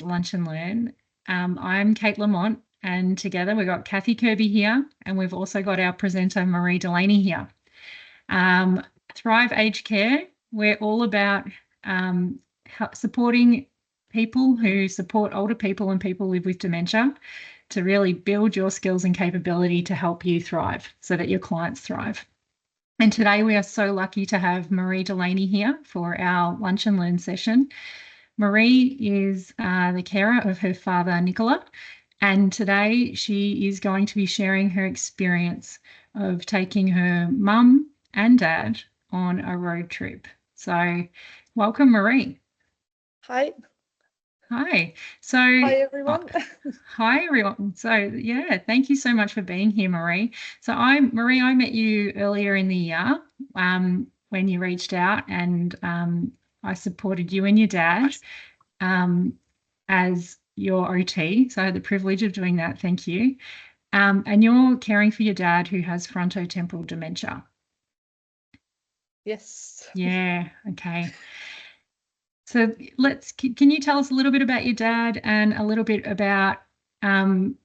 Lunch and Learn. I'm Kate Lamont, and together we've got Kathy Kirby here, and we've also got our presenter Marie Delaney here. Thrive Aged Care, we're all about supporting people who support older people and people who live with dementia to really build your skills and capability to help you thrive so that your clients thrive. And today we are so lucky to have Marie Delaney here for our Lunch and Learn session. Marie is the carer of her father, Nicola, and today she is going to be sharing her experience of taking her mum and dad on a road trip. So welcome, Marie. Hi. Hi. Hi, everyone. Hi, everyone. So, yeah, thank you so much for being here, Marie. So Marie, I met you earlier in the year when you reached out, and I supported you and your dad as your OT. So I had the privilege of doing that. Thank you. And you're caring for your dad who has fronto-temporal dementia. Yes. Yeah. Okay. So can you tell us a little bit about your dad and a little bit about, caring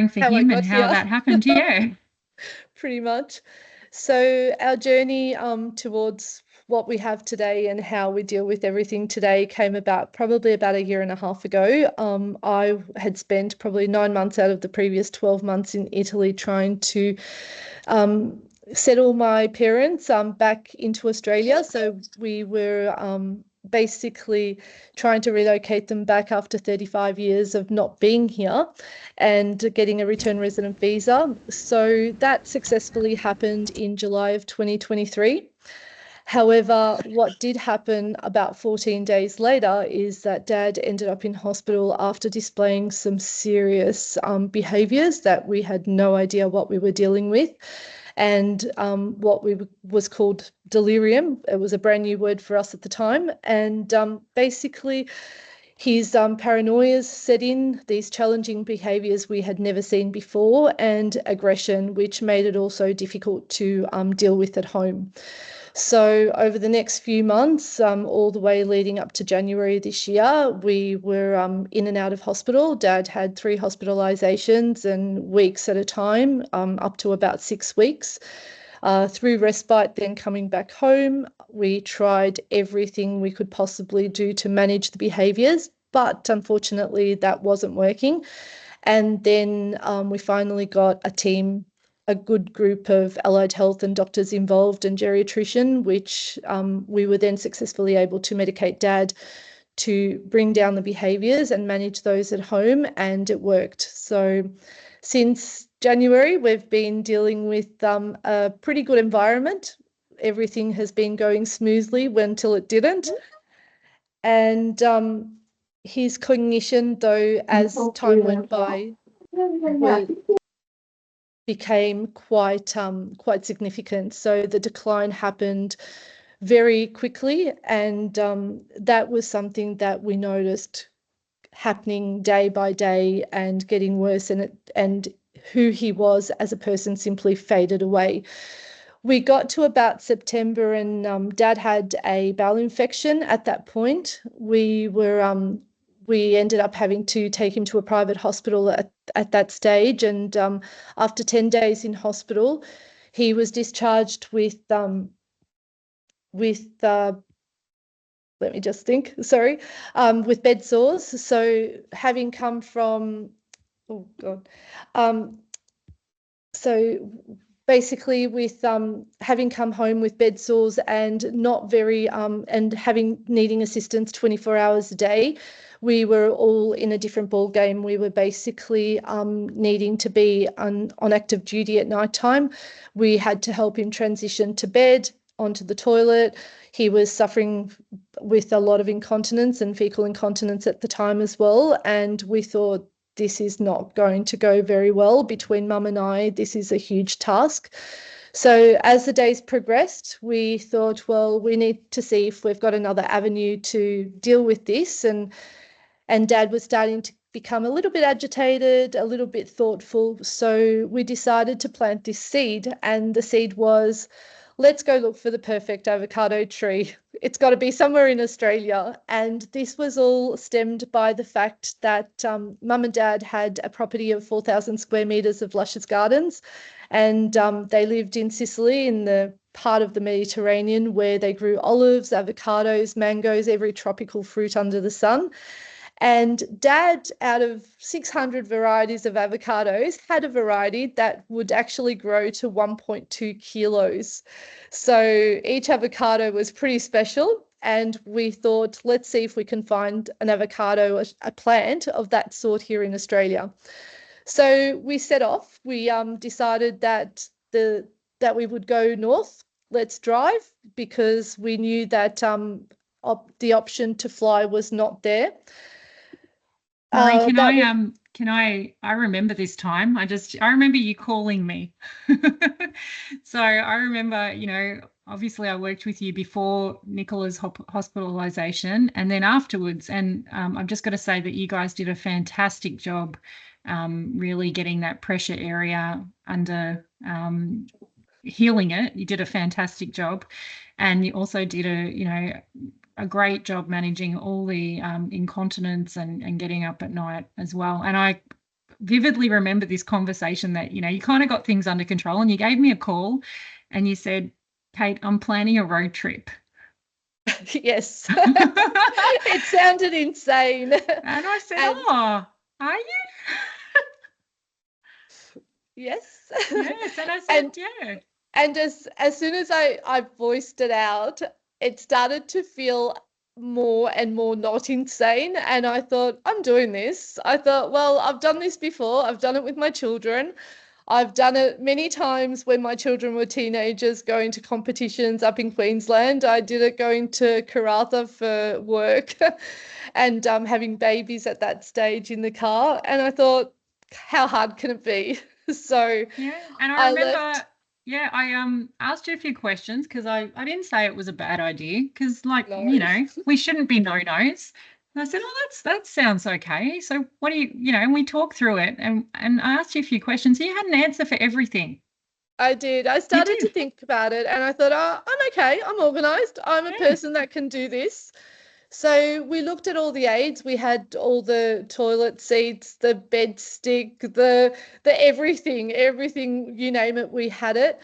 for him and how that happened? Yeah. Pretty much. So our journey towards what we have today and how we deal with everything today came about probably about a year and a half ago. I had spent probably 9 months out of the previous 12 months in Italy trying to settle my parents back into Australia. So we were basically trying to relocate them back after 35 years of not being here and getting a return resident visa. So that successfully happened in July of 2023. However, what did happen about 14 days later is that Dad ended up in hospital after displaying some serious behaviours that we had no idea what we were dealing with, and what was called delirium. It was a brand new word for us at the time. And basically, his paranoias set in, these challenging behaviours we had never seen before, and aggression, which made it also difficult to deal with at home. So over the next few months, all the way leading up to January this year, we were in and out of hospital. Dad had 3 hospitalisations and weeks at a time, up to about 6 weeks. Through respite, then coming back home, we tried everything we could possibly do to manage the behaviours, but unfortunately that wasn't working. And then we finally got a good group of allied health and doctors involved and geriatrician, which we were then successfully able to medicate Dad to bring down the behaviours and manage those at home, and it worked. So since January, we've been dealing with a pretty good environment. Everything has been going smoothly until it didn't. And his cognition, though, as time went by, became quite significant. So the decline happened very quickly, and that was something that we noticed happening day by day and getting worse, and who he was as a person simply faded away. We got to about September, and Dad had a bowel infection at that point. We ended up having to take him to a private hospital at that stage, and after 10 days in hospital, he was discharged with let me just think, sorry, with bed sores. So having come from, oh God, so basically with having come home with bed sores and not very and needing assistance 24 hours a day, we were all in a different ball game. We were basically needing to be on active duty at night time. We had to help him transition to bed, onto the toilet. He was suffering with a lot of incontinence and fecal incontinence at the time as well, and we thought, this is not going to go very well between Mum and I. This is a huge task. So as the days progressed, we thought, well, we need to see if we've got another avenue to deal with this. And Dad was starting to become a little bit agitated, a little bit thoughtful. So we decided to plant this seed, and the seed was, let's go look for the perfect avocado tree. It's got to be somewhere in Australia. And this was all stemmed by the fact that mum and dad had a property of 4,000 square metres of luscious gardens. And they lived in Sicily, in the part of the Mediterranean where they grew olives, avocados, mangoes, every tropical fruit under the sun. And dad, out of 600 varieties of avocados, had a variety that would actually grow to 1.2 kilos. So each avocado was pretty special. And we thought, let's see if we can find an avocado, a plant of that sort here in Australia. So we set off. We decided that we would go north. Let's drive, because we knew that the option to fly was not there. Marie, I remember this time. I remember you calling me. So I remember, obviously I worked with you before Nicola's hospitalization and then afterwards. And I've just got to say that you guys did a fantastic job, really getting that pressure area under, healing it. You did a fantastic job. And you also did a great job managing all the incontinence and getting up at night as well. And I vividly remember this conversation that, you kind of got things under control, and you gave me a call and you said, Kate, I'm planning a road trip. Yes. It sounded insane. And I said, oh, are you? Yes. Yes. And I said, yeah. And as soon as I voiced it out, it started to feel more and more not insane. And I thought, I'm doing this. I thought, well, I've done this before. I've done it with my children. I've done it many times when my children were teenagers, going to competitions up in Queensland. I did it going to Karratha for work and having babies at that stage in the car. And I thought, how hard can it be? So yeah, and I remember, yeah, I asked you a few questions because I didn't say it was a bad idea, because we shouldn't be no-nos. And I said, oh, that sounds okay. So what do you, and we talked through it, and I asked you a few questions. You had an answer for everything. I did. I started to think about it, and I thought, oh, I'm okay. I'm organised. I'm a person that can do this. So we looked at all the aids. We had all the toilet seats, the bed stick, the everything, you name it, we had it.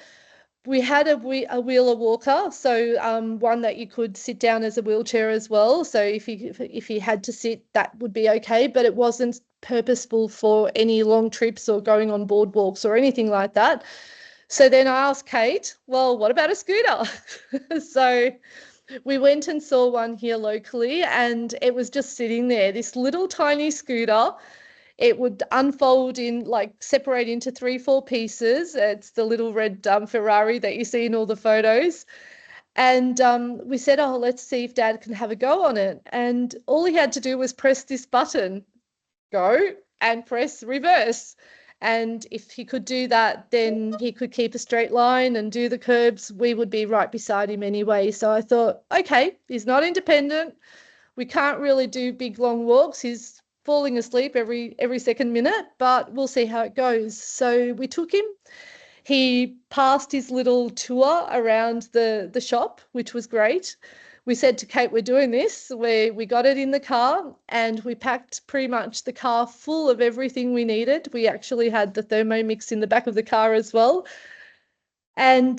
We had a wheeler walker, so one that you could sit down as a wheelchair as well. So if you had to sit, that would be okay, but it wasn't purposeful for any long trips or going on boardwalks or anything like that. So then I asked Kate, well, what about a scooter? So we went and saw one here locally, and it was just sitting there, this little tiny scooter. It would unfold separate into 3-4 pieces. It's the little red Ferrari that you see in all the photos. And we said, oh, let's see if Dad can have a go on it. And all he had to do was press this button, go, and press reverse. And if he could do that, then he could keep a straight line and do the curbs. We would be right beside him anyway. So I thought, okay, he's not independent. We can't really do big, long walks. He's falling asleep every second minute, but we'll see how it goes. So we took him. He passed his little tour around the shop, which was great. We said to Kate, we're doing this. We got it in the car, and we packed pretty much the car full of everything we needed. We actually had the Thermomix in the back of the car as well. And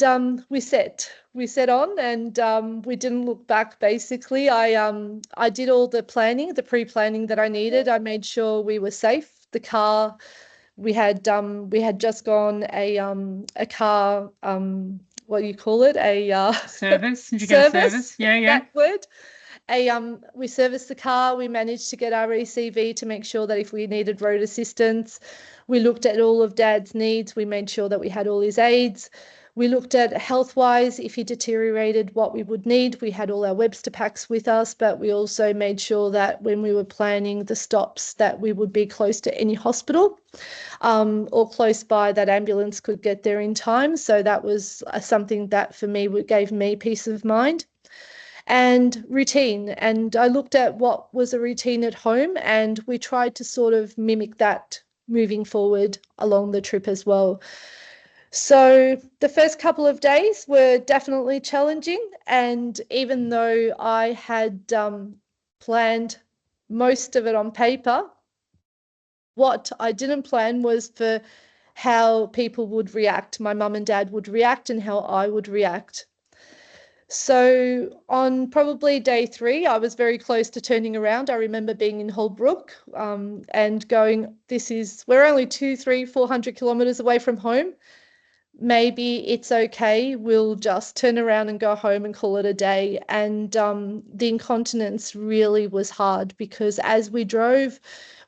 we set on, and we didn't look back. Basically, I did all the planning, the pre-planning that I needed. I made sure we were safe. The car, we had just gone a car, what do you call it? A service. Did you get a service? Yeah. That word. We serviced the car. We managed to get our ECV to make sure that if we needed road assistance, we looked at all of Dad's needs. We made sure that we had all his aids. We looked at health-wise, if he deteriorated, what we would need. We had all our Webster packs with us, but we also made sure that when we were planning the stops, that we would be close to any hospital or close by, that ambulance could get there in time. So that was something that for me gave me peace of mind. And routine. And I looked at what was a routine at home, and we tried to sort of mimic that moving forward along the trip as well. So the first couple of days were definitely challenging, and even though I had planned most of it on paper, what I didn't plan was for how people would react, my mum and dad would react, and how I would react. So on probably day 3, I was very close to turning around. I remember being in Holbrook and going, we're only 400 kilometers away from home. Maybe it's okay. We'll just turn around and go home and call it a day. And the incontinence really was hard because as we drove,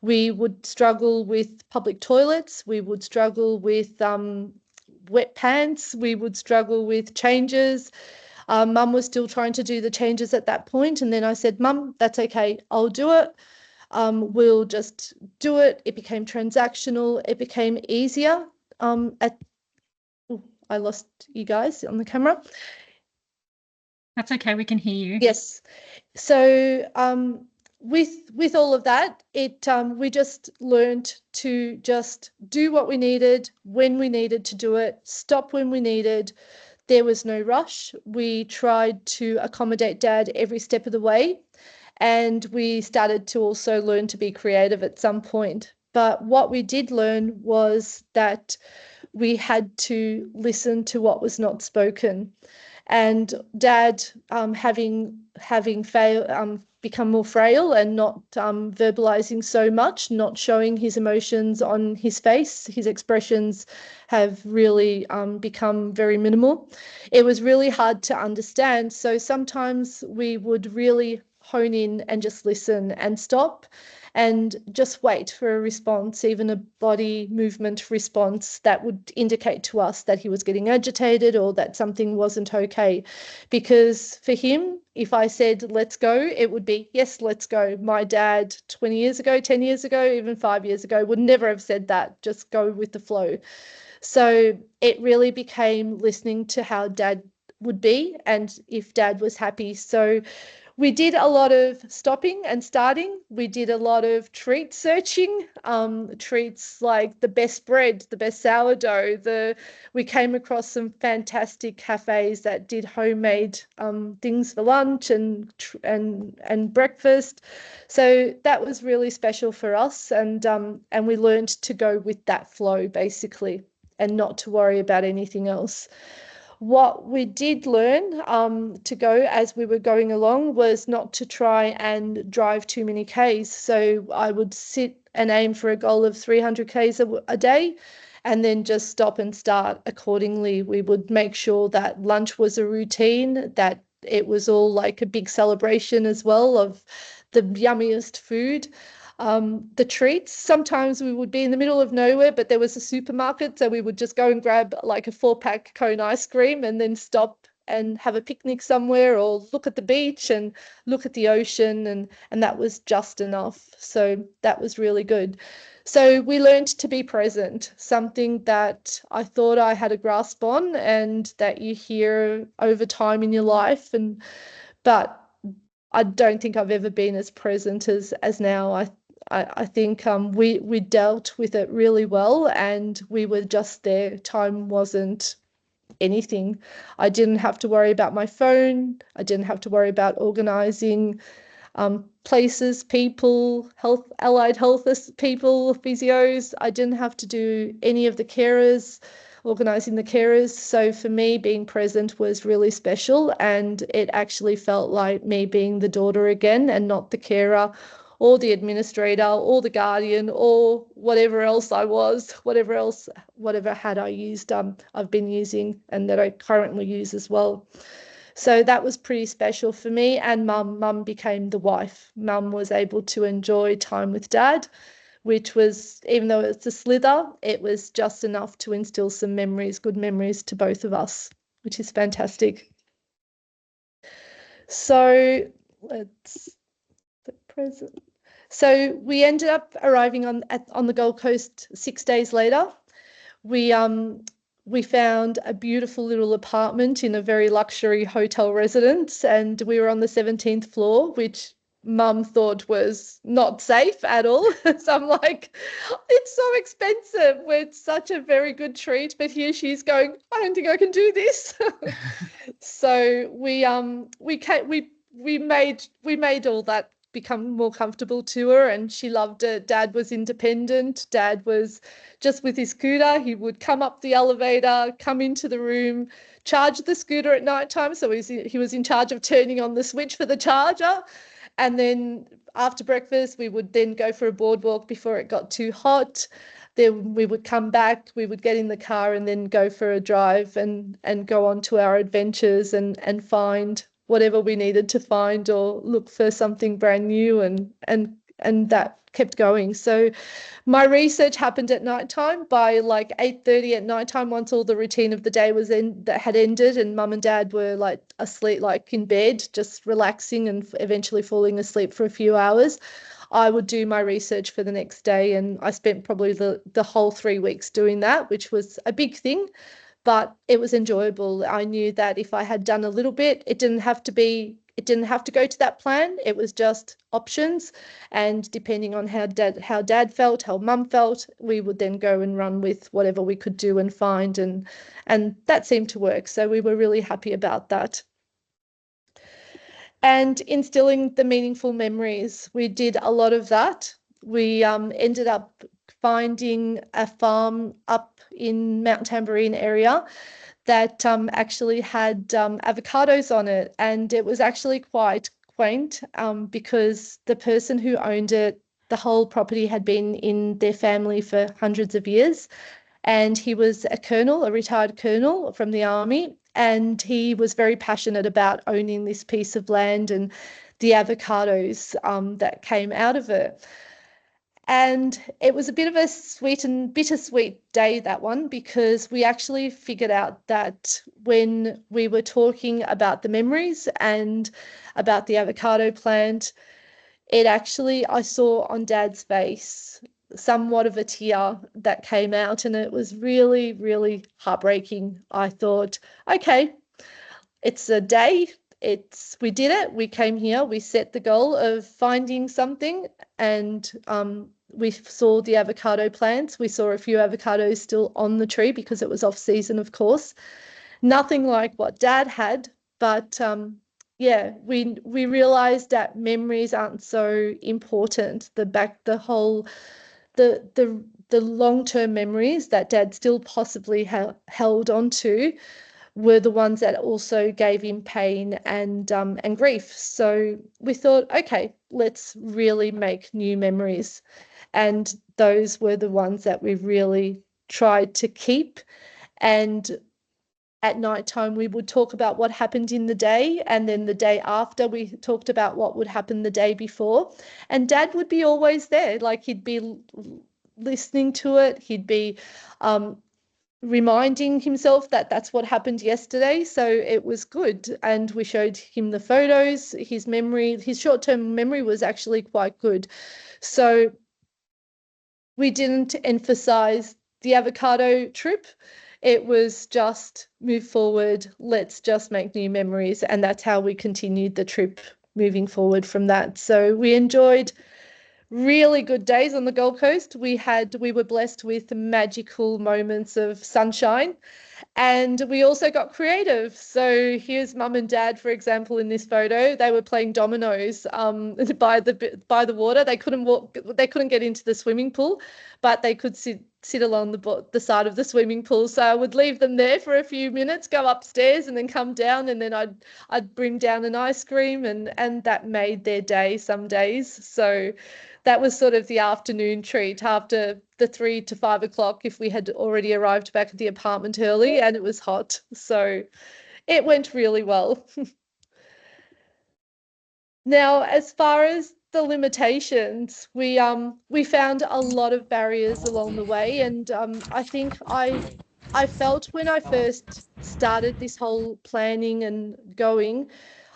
we would struggle with public toilets. We would struggle with wet pants. We would struggle with changes. Mum was still trying to do the changes at that point. And then I said, Mum, that's okay. I'll do it. We'll just do it. It became transactional. It became easier. I lost you guys on the camera. That's okay. We can hear you. Yes. So with all of that, we just learned to just do what we needed when we needed to do it, stop when we needed. There was no rush. We tried to accommodate Dad every step of the way, and we started to also learn to be creative at some point. But what we did learn was that we had to listen to what was not spoken. And Dad, become more frail and not verbalizing so much, not showing his emotions on his face, his expressions have really become very minimal. It was really hard to understand. So sometimes we would really hone in and just listen and stop and just wait for a response, even a body movement response that would indicate to us that he was getting agitated or that something wasn't okay. Because for him, if I said, let's go, it would be, yes, let's go. My dad 20 years ago, 10 years ago, even 5 years ago would never have said that, just go with the flow. So it really became listening to how Dad would be and if Dad was happy. So we did a lot of stopping and starting. We did a lot of treat searching, treats like the best bread, the best sourdough. We came across some fantastic cafes that did homemade things for lunch and breakfast. So that was really special for us, and we learned to go with that flow basically, and not to worry about anything else. What we did learn to go as we were going along was not to try and drive too many Ks. So I would sit and aim for a goal of 300 Ks a day and then just stop and start accordingly. We would make sure that lunch was a routine, that it was all like a big celebration as well of the yummiest food. The treats, sometimes we would be in the middle of nowhere, but there was a supermarket, so we would just go and grab like a 4-pack cone ice cream and then stop and have a picnic somewhere or look at the beach and look at the ocean, and that was just enough. So that was really good. So we learned to be present, something that I thought I had a grasp on and that you hear over time in your life, but I don't think I've ever been as present as now. I think we dealt with it really well, and we were just there. Time wasn't anything. I didn't have to worry about my phone. I didn't have to worry about organising places, people, allied health people, physios. I didn't have to do any of the carers, organising the carers. So for me, being present was really special, and it actually felt like me being the daughter again and not the carer or the administrator or the guardian or whatever else I was, whatever hat I used, I've been using and that I currently use as well. So that was pretty special for me. And mum became the wife. Mum was able to enjoy time with Dad, which was, even though it's a slither, it was just enough to instill some memories, good memories to both of us, which is fantastic. So let's the present. So we ended up arriving on the Gold Coast 6 days later. We found a beautiful little apartment in a very luxury hotel residence, and we were on the 17th floor, which Mum thought was not safe at all. So I'm like, it's so expensive. It's such a very good treat, but here she's going, I don't think I can do this. So we made all that become more comfortable to her, and she loved it. Dad was independent. Dad was just with his scooter. He would come up the elevator, come into the room, charge the scooter at night time. So he was in charge of turning on the switch for the charger. And then after breakfast, we would then go for a boardwalk before it got too hot. Then we would come back, we would get in the car and then go for a drive and go on to our adventures and find whatever we needed to find or look for something brand new and that kept going. So my research happened at nighttime. By like 8:30 at nighttime, once all the routine of the day was that had ended and mum and dad were like asleep, like in bed, just relaxing and eventually falling asleep for a few hours, I would do my research for the next day. And I spent probably the whole 3 weeks doing that, which was a big thing, but it was enjoyable. I knew that if I had done a little bit, it didn't have to go to that plan. It was just options. And depending on how dad felt, how mum felt, we would then go and run with whatever we could do and find. And that seemed to work. So we were really happy about that. And instilling the meaningful memories, we did a lot of that. We ended up finding a farm up in Mount Tamborine area that actually had avocados on it. And it was actually quite quaint because the person who owned it, the whole property had been in their family for hundreds of years. And he was a colonel, a retired colonel from the army. And he was very passionate about owning this piece of land and the avocados that came out of it. And it was a bit of a sweet and bittersweet day, that one, because we actually figured out that when we were talking about the memories and about the avocado plant, it actually, I saw on Dad's face somewhat of a tear that came out, and it was really, really heartbreaking. I thought, okay, it's a day. We did it. We came here. We set the goal of finding something, and we saw the avocado plants. We saw a few avocados still on the tree because it was off season, of course. Nothing like what Dad had, but yeah, we realized that memories aren't so important. The long-term memories that Dad still possibly held on to were the ones that also gave him pain and grief. So we thought, okay, let's really make new memories. And those were the ones that we really tried to keep. And at night time, we would talk about what happened in the day. And then the day after, we talked about what would happen the day before. And Dad would be always there. Like he'd be listening to it. He'd be reminding himself that that's what happened yesterday. So it was good. And we showed him the photos. His short-term memory was actually quite good. So we didn't emphasize the avocado trip. It was just move forward. Let's just make new memories. And that's how we continued the trip moving forward from that. So we enjoyed really good days on the Gold Coast. We were blessed with magical moments of sunshine, and we also got creative. So here's Mum and Dad, for example, in this photo. They were playing dominoes by the water. They couldn't walk. They couldn't get into the swimming pool, but they could sit along the side of the swimming pool. So I would leave them there for a few minutes, go upstairs, and then come down, and then I'd bring down an ice cream, and that made their day some days. So that was sort of the afternoon treat after the 3 to 5 o'clock if we had already arrived back at the apartment early and it was hot. So it went really well. Now, as far as the limitations, we found a lot of barriers along the way, and I think I felt when I first started this whole planning and going,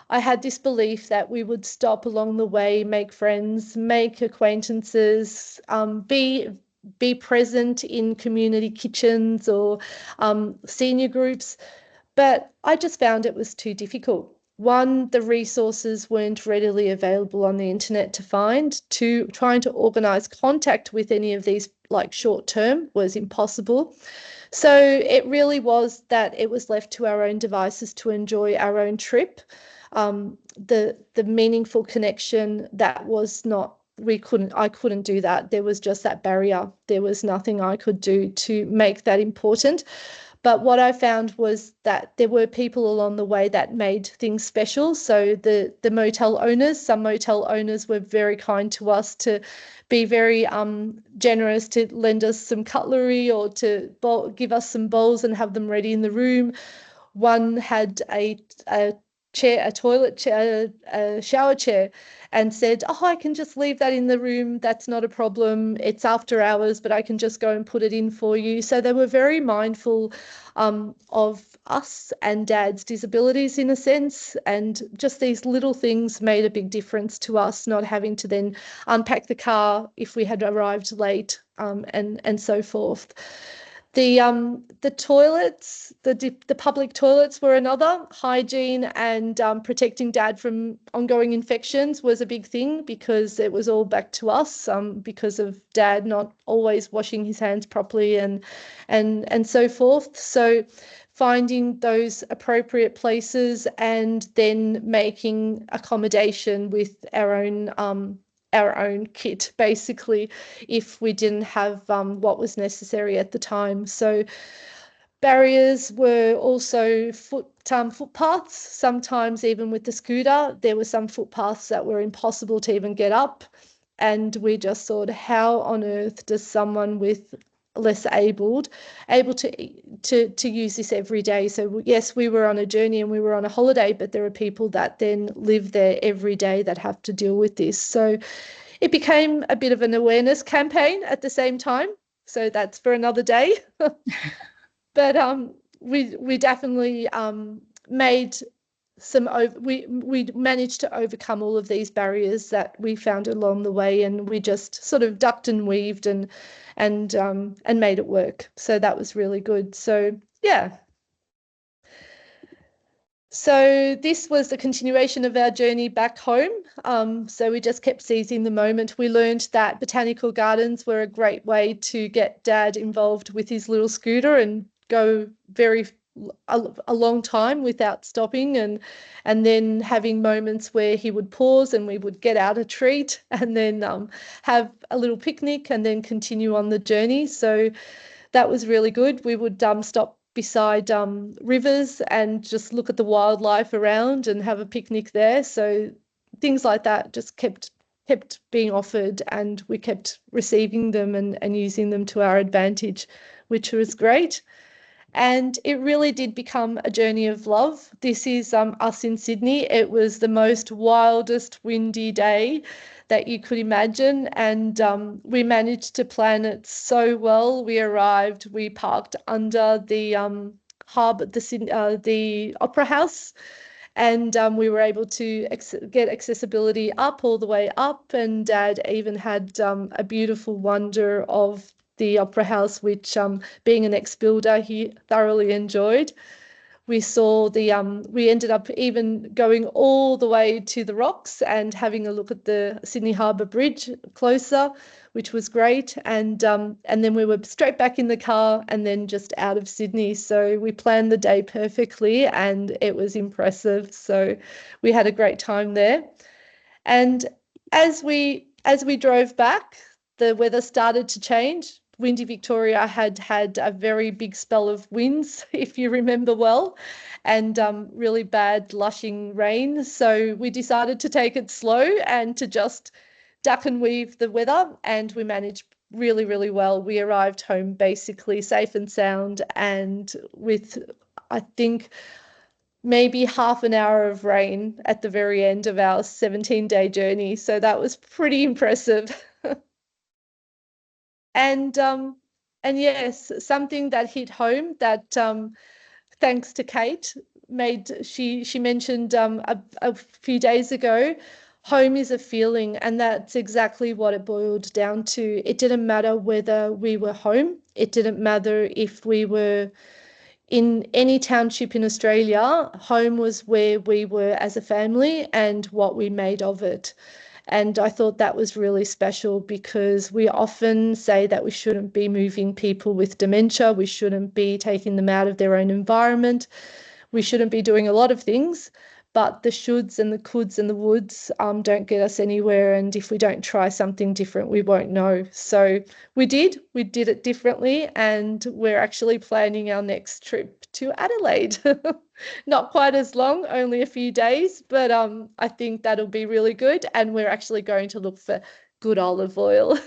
I had this belief that we would stop along the way, make friends, make acquaintances, be present in community kitchens or senior groups, but I just found it was too difficult. one, the resources weren't readily available on the internet to find. Two, trying to organise contact with any of these like short term was impossible. So it really was that it was left to our own devices to enjoy our own trip. The meaningful connection that was not I couldn't do that. There was just that barrier. There was nothing I could do to make that important. But what I found was that there were people along the way that made things special. So the motel owners, some motel owners were very kind to us, to be very generous, to lend us some cutlery or to give us some bowls and have them ready in the room. One had a chair, a toilet chair, a shower chair, and said, "Oh, I can just leave that in the room. That's not a problem. It's after hours, but I can just go and put it in for you." So they were very mindful of us and Dad's disabilities in a sense, and just these little things made a big difference to us, not having to then unpack the car if we had arrived late, and so forth. The toilets, the public toilets were another. Hygiene and protecting Dad from ongoing infections was a big thing, because it was all back to us, because of Dad not always washing his hands properly and so forth. So finding those appropriate places and then making accommodation with our own kit, basically, if we didn't have what was necessary at the time. So barriers were also footpaths. Sometimes even with the scooter, there were some footpaths that were impossible to even get up. And we just thought, how on earth does someone with less able to use this every day? So yes, we were on a journey and we were on a holiday, but there are people that then live there every day that have to deal with this. So it became a bit of an awareness campaign at the same time. So that's for another day. But we definitely made we managed to overcome all of these barriers that we found along the way, and we just sort of ducked and weaved and made it work. So that was really good. So yeah. So this was the continuation of our journey back home. So we just kept seizing the moment. We learned that botanical gardens were a great way to get Dad involved with his little scooter and go a long time without stopping, and then having moments where he would pause and we would get out a treat and then have a little picnic and then continue on the journey. So that was really good. We would stop beside rivers and just look at the wildlife around and have a picnic there. So things like that just kept being offered, and we kept receiving them and using them to our advantage, which was great. And it really did become a journey of love. This is us in Sydney. It was the most wildest, windy day that you could imagine. And we managed to plan it so well. We arrived, we parked under the the Opera House, and we were able to get accessibility up all the way up. And Dad even had a beautiful wonder of the Opera House, which, being an ex-builder, he thoroughly enjoyed. We saw we ended up even going all the way to the rocks and having a look at the Sydney Harbour Bridge closer, which was great. And then we were straight back in the car and then just out of Sydney. So we planned the day perfectly and it was impressive. So we had a great time there. And as we drove back, the weather started to change. Windy Victoria had a very big spell of winds, if you remember well, and really bad lushing rain. So we decided to take it slow and to just duck and weave the weather, and we managed really, really well. We arrived home basically safe and sound, and with, I think, maybe half an hour of rain at the very end of our 17-day journey. So that was pretty impressive. And yes, something that hit home that thanks to Kate she mentioned a few days ago, home is a feeling, and that's exactly what it boiled down to. It didn't matter whether we were home. It didn't matter if we were in any township in Australia, home was where we were as a family and what we made of it. And I thought that was really special because we often say that we shouldn't be moving people with dementia, we shouldn't be taking them out of their own environment, we shouldn't be doing a lot of things, but the shoulds and the coulds and the woulds don't get us anywhere. And if we don't try something different, we won't know. So we did it differently, and we're actually planning our next trip to Adelaide. Not quite as long, only a few days, but I think that'll be really good. And we're actually going to look for good olive oil.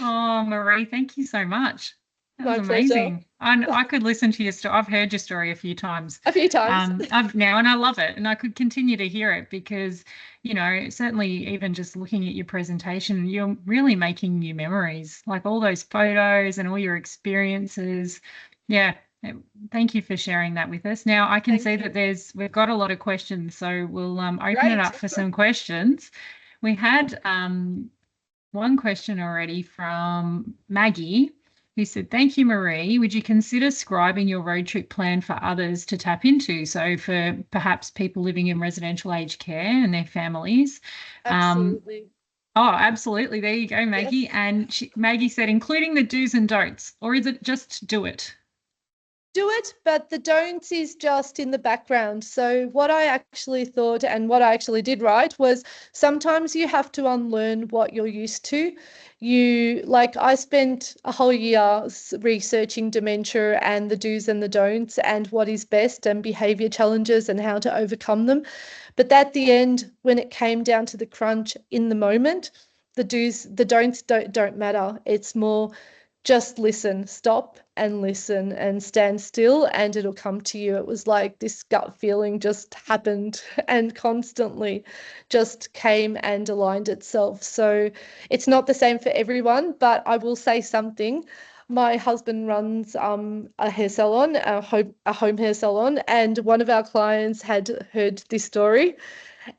Oh, Marie, thank you so much. That was My pleasure. amazing. I could listen to your story. I've heard your story a few times. A few times. I've now, and I love it. And I could continue to hear it because, certainly even just looking at your presentation, you're really making new memories, like all those photos and all your experiences. Yeah. Thank you for sharing that with us. Now I can Thank see you. that we've got a lot of questions, so we'll open it Great. up for some questions. We had one question already from Maggie, who said, "Thank you, Marie. Would you consider scribing your road trip plan for others to tap into? So for perhaps people living in residential aged care and their families." Absolutely. Oh, absolutely. There you go, Maggie. Yes. And Maggie said, including the do's and don'ts, or is it just do it? Do it, but the don'ts is just in the background. So what I actually thought and what I actually did write was sometimes you have to unlearn what you're used to. I spent a whole year researching dementia and the do's and the don'ts and what is best and behavior challenges and how to overcome them. But at the end, when it came down to the crunch in the moment, the don'ts don't matter. It's more just listen, stop and listen and stand still, and it'll come to you. It was like this gut feeling just happened and constantly just came and aligned itself. So it's not the same for everyone, but I will say something. My husband runs a hair salon, a home hair salon, and one of our clients had heard this story,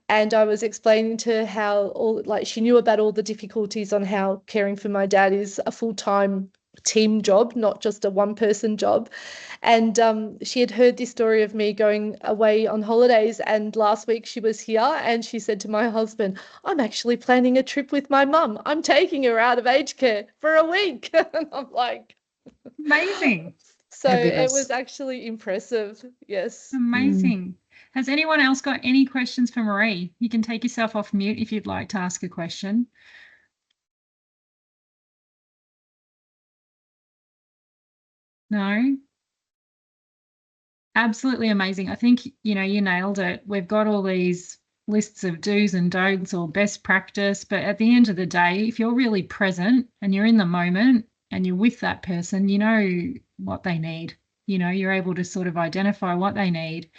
and I was explaining to her how she knew about all the difficulties on how caring for my dad is a full-time team job, not just a one-person job. And she had heard this story of me going away on holidays. And last week she was here and she said to my husband, "I'm actually planning a trip with my mum. I'm taking her out of aged care for a week." And I'm like, Amazing. so it Fabulous. was actually impressive. Yes. Amazing. Has anyone else got any questions for Marie? You can take yourself off mute if you'd like to ask a question. No? Absolutely amazing. I think, you nailed it. We've got all these lists of do's and don'ts or best practice, but at the end of the day, if you're really present and you're in the moment and you're with that person, you know what they need. You're able to sort of identify what they need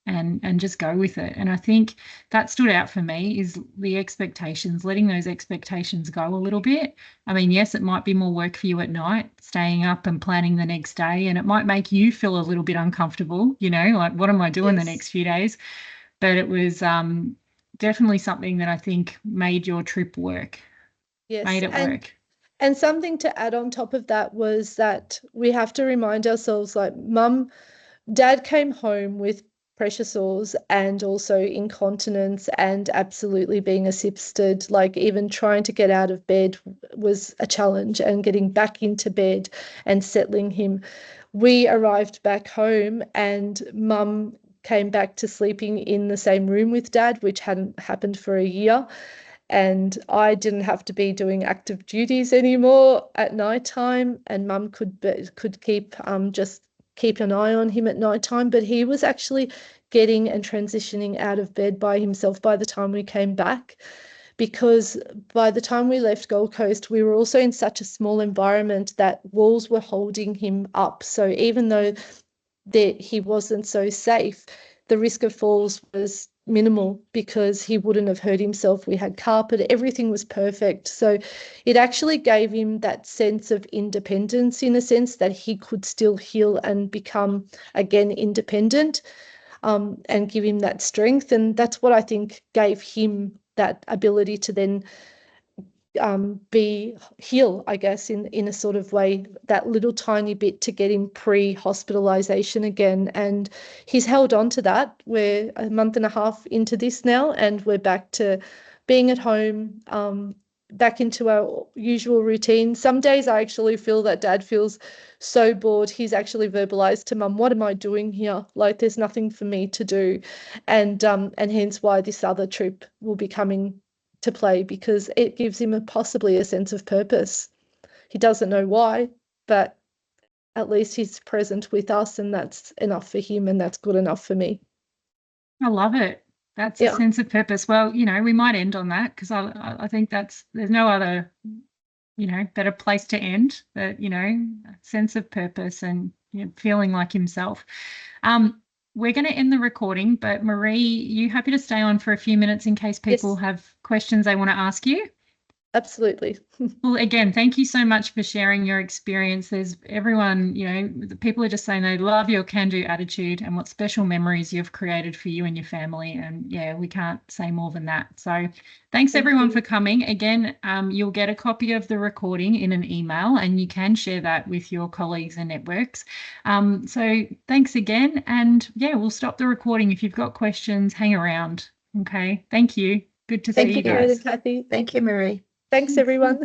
and just go with it. And I think that stood out for me is the expectations, letting those expectations go a little bit. I mean, yes, it might be more work for you at night, staying up and planning the next day, and it might make you feel a little bit uncomfortable, like, what am I doing the Yes. next few days? But it was definitely something that I think made your trip work, Yes. made it work. And something to add on top of that was that we have to remind ourselves, like, dad came home with pressure sores and also incontinence and absolutely being assisted. Like, even trying to get out of bed was a challenge, and getting back into bed and settling him. We arrived back home and mum came back to sleeping in the same room with dad, which hadn't happened for a year. And I didn't have to be doing active duties anymore at night time, and mum could just keep an eye on him at night time. But he was actually getting and transitioning out of bed by himself by the time we came back, because by the time we left Gold Coast, we were also in such a small environment that walls were holding him up. So even though he wasn't so safe, the risk of falls was minimal because he wouldn't have hurt himself. We had carpet, everything was perfect. So it actually gave him that sense of independence, in a sense that he could still heal and become again independent, and give him that strength. And that's what I think gave him that ability to then heal, I guess, in a sort of way, that little tiny bit to get him pre-hospitalization again. And he's held on to that. We're a month and a half into this now, and we're back to being at home, back into our usual routine. Some days I actually feel that Dad feels so bored. He's actually verbalized to Mum, "What am I doing here? Like, there's nothing for me to do," and hence why this other trip will be coming to play, because it gives him possibly a sense of purpose. He doesn't know why, but at least he's present with us, and that's enough for him, and that's good enough for me. I love it. That's a sense of purpose. Well, you know, we might end on that, because I think there's no other, you know, better place to end. That, you know, sense of purpose and, you know, feeling like himself. We're going to end the recording, but Marie, you happy to stay on for a few minutes in case people have questions they want to ask you? Absolutely. Well, again, thank you so much for sharing your experience. There's everyone, you know, the people are just saying they love your can-do attitude and what special memories you've created for you and your family. And yeah, we can't say more than that. So thanks everyone for coming. Again, you'll get a copy of the recording in an email, and you can share that with your colleagues and networks. So thanks again. And yeah, we'll stop the recording. If you've got questions, hang around. Okay. Thank you. Good to see you guys. Kathy. Thank you, Marie. Thanks, everyone.